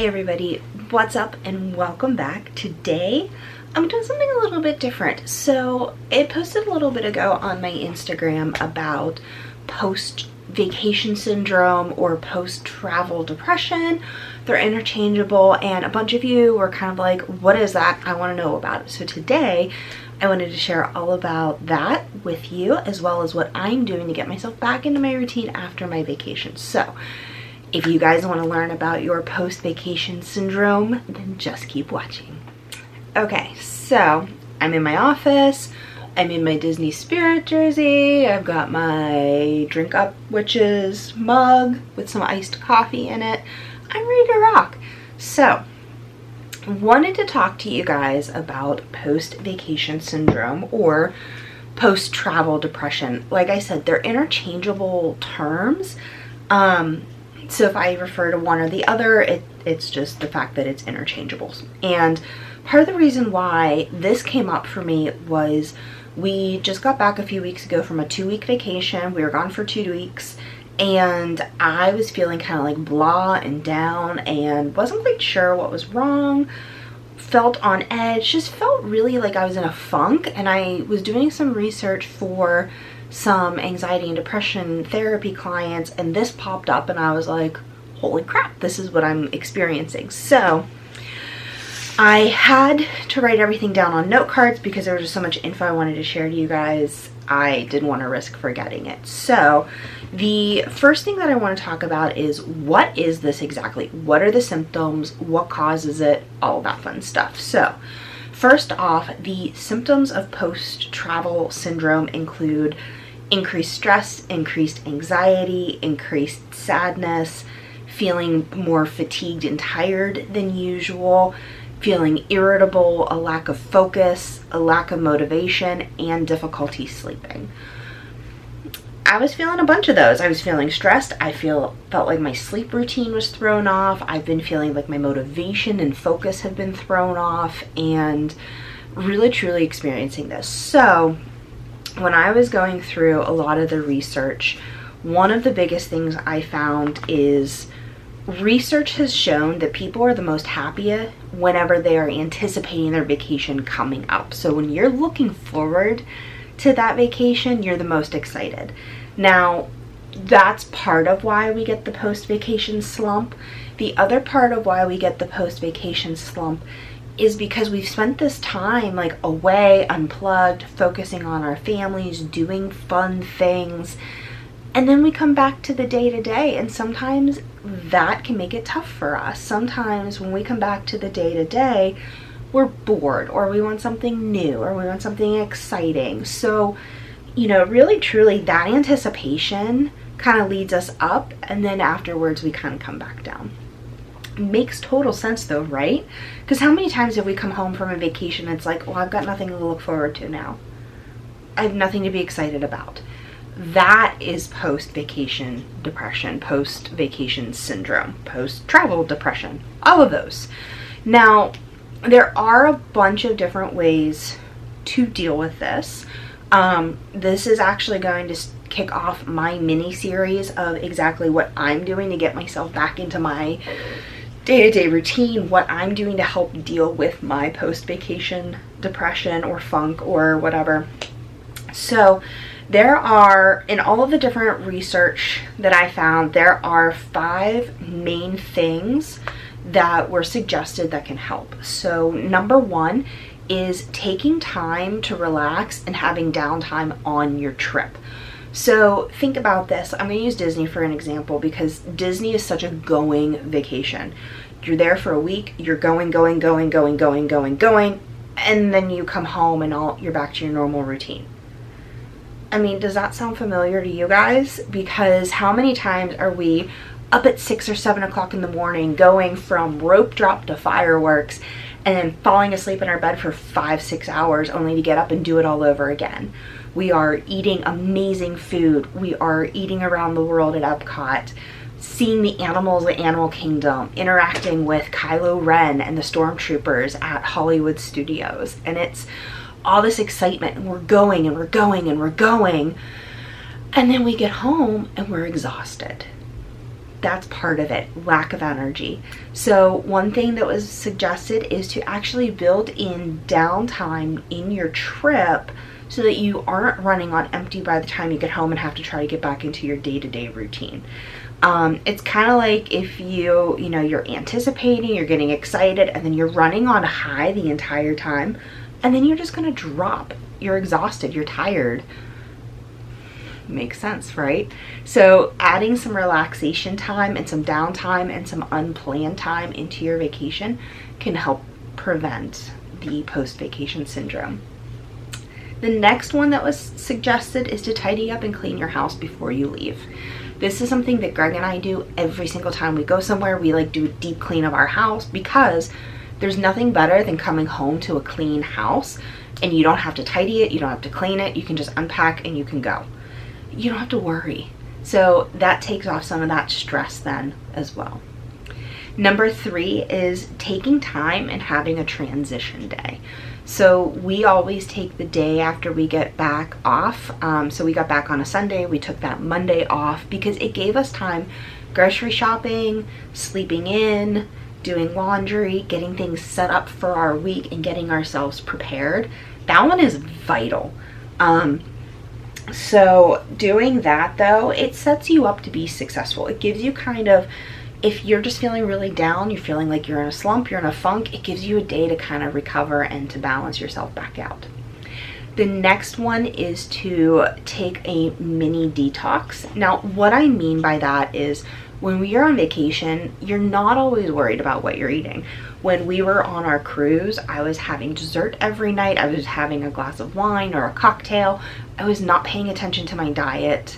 Hey everybody, what's up and welcome back. Today I'm doing something a little bit different. So I posted a little bit ago on my Instagram about post-vacation syndrome or post-travel depression. They're interchangeable and a bunch of you were kind of like, what is that? I want to know about it. So today I wanted to share all about that with you, as well as what I'm doing to get myself back into my routine after my vacation. So if you guys want to learn about your post-vacation syndrome, then just keep watching. Okay, so I'm in my office. I'm in my Disney Spirit jersey. I've got my Drink Up Witches mug with some iced coffee in it. I'm ready to rock. So, wanted to talk to you guys about post-vacation syndrome or post-travel depression. Like I said, they're interchangeable terms. So if I refer to one or the other, it's just the fact that it's interchangeable. And part of the reason why this came up for me was we just got back a few weeks ago from a 2-week vacation. We were gone for 2 weeks and I was feeling kind of like blah and down and wasn't quite sure what was wrong. Felt on edge, just felt really like I was in a funk, and I was doing some research for some anxiety and depression therapy clients, and this popped up and I was like, holy crap, this is what I'm experiencing. So I had to write everything down on note cards because there was just so much info I wanted to share to you guys. I didn't want to risk forgetting it. So the first thing that I want to talk about is, what is this exactly? What are the symptoms? What causes it? All that fun stuff. So first off, the symptoms of post-travel syndrome include increased stress, increased anxiety, increased sadness, feeling more fatigued and tired than usual, feeling irritable, a lack of focus, a lack of motivation, and difficulty sleeping. I was feeling a bunch of those. I was feeling stressed. I felt like my sleep routine was thrown off. I've been feeling like my motivation and focus have been thrown off, and really truly experiencing this. So when I was going through a lot of the research, one of the biggest things I found is research has shown that people are the most happier whenever they are anticipating their vacation coming up. So when you're looking forward to that vacation, you're the most excited. Now, that's part of why we get the post-vacation slump. The other part of why we get the post-vacation slump is because we've spent this time like away, unplugged, focusing on our families, doing fun things, and then we come back to the day-to-day, and sometimes that can make it tough for us. Sometimes when we come back to the day-to-day, we're bored, or we want something new, or we want something exciting. So, you know, really truly that anticipation kind of leads us up, and then afterwards we kind of come back down. Makes total sense though, right? Because how many times have we come home from a vacation and it's like, well, I've got nothing to look forward to now. I have nothing to be excited about. That is post-vacation depression, post-vacation syndrome, post-travel depression, all of those. Now, there are a bunch of different ways to deal with this. This is actually going to kick off my mini series of exactly what I'm doing to get myself back into my day-to-day routine, what I'm doing to help deal with my post-vacation depression or funk or whatever. So there are, in all of the different research that I found, there are 5 main things that were suggested that can help. So number 1 is taking time to relax and having downtime on your trip. So think about this. I'm going to use Disney for an example because Disney is such a going vacation. You're there for a week, you're going, and then you come home and you're back to your normal routine. I mean, does that sound familiar to you guys? Because how many times are we up at 6 or 7 o'clock in the morning going from rope drop to fireworks and then falling asleep in our bed for 5-6 hours only to get up and do it all over again? We are eating amazing food. We are eating around the world at Epcot, seeing the animals at Animal Kingdom, interacting with Kylo Ren and the Stormtroopers at Hollywood Studios. And it's all this excitement, and we're going, and and then we get home and we're exhausted. that's part of it, lack of energy. So one thing that was suggested is to actually build in downtime in your trip so that you aren't running on empty by the time you get home and have to try to get back into your day-to-day routine. It's kind of like if you're anticipating, you're getting excited, and then you're running on a high the entire time, and then you're just going to drop. You're exhausted, you're tired. Makes sense, right? So adding some relaxation time and some downtime and some unplanned time into your vacation can help prevent the post-vacation syndrome. The next one that was suggested is to tidy up and clean your house before you leave. This is something that Greg and I do every single time we go somewhere. We like do a deep clean of our house, because there's nothing better than coming home to a clean house and you don't have to tidy it, you don't have to clean it, you can just unpack and you can go. You don't have to worry. So that takes off some of that stress then as well. Number 3 is taking time and having a transition day. So we always take the day after we get back off. So we got back on a Sunday, we took that Monday off because it gave us time grocery shopping, sleeping in, doing laundry, getting things set up for our week and getting ourselves prepared. That one is vital. So doing that though, it sets you up to be successful. It gives you kind of, if you're just feeling really down, you're feeling like you're in a slump, you're in a funk, it gives you a day to kind of recover and to balance yourself back out. The next one is to take a mini detox. Now, what I mean by that is when we are on vacation, you're not always worried about what you're eating. When we were on our cruise, I was having dessert every night. I was having a glass of wine or a cocktail. I was not paying attention to my diet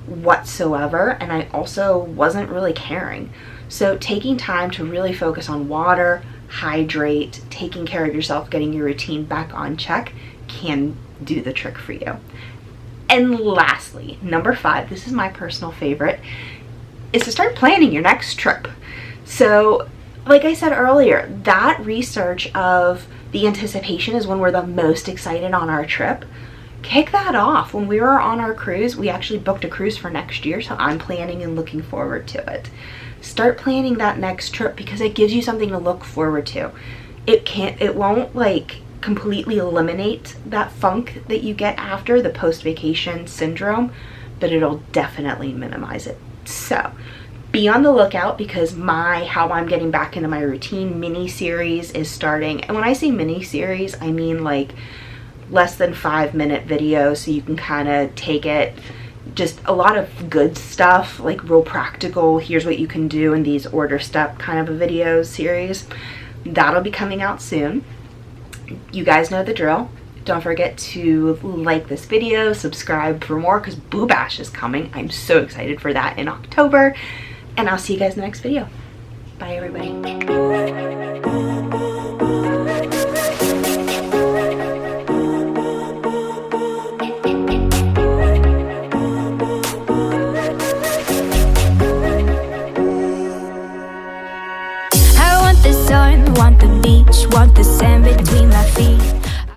whatsoever, and I also wasn't really caring. So taking time to really focus on water, hydrate, taking care of yourself, getting your routine back on check can do the trick for you. And lastly, number 5, this is my personal favorite, is to start planning your next trip. So like I said earlier, that research of the anticipation is when we're the most excited on our trip. Kick that off. When we were on our cruise, we actually booked a cruise for next year, so I'm planning and looking forward to it. Start planning that next trip because it gives you something to look forward to. It won't like completely eliminate that funk that you get after the post-vacation syndrome, but it'll definitely minimize it. So be on the lookout because my How I'm Getting Back Into My Routine mini series is starting. And when I say mini series, I mean like less than 5-minute videos, so you can kind of take it, just a lot of good stuff, like real practical, here's what you can do in these order step kind of a video series. That'll be coming out soon. You guys know the drill. Don't forget to like this video, subscribe for more because Boo Bash is coming. I'm so excited for that in October. And I'll see you guys in the next video. Bye everybody. Want the sun, want the beach, want the sand between my feet.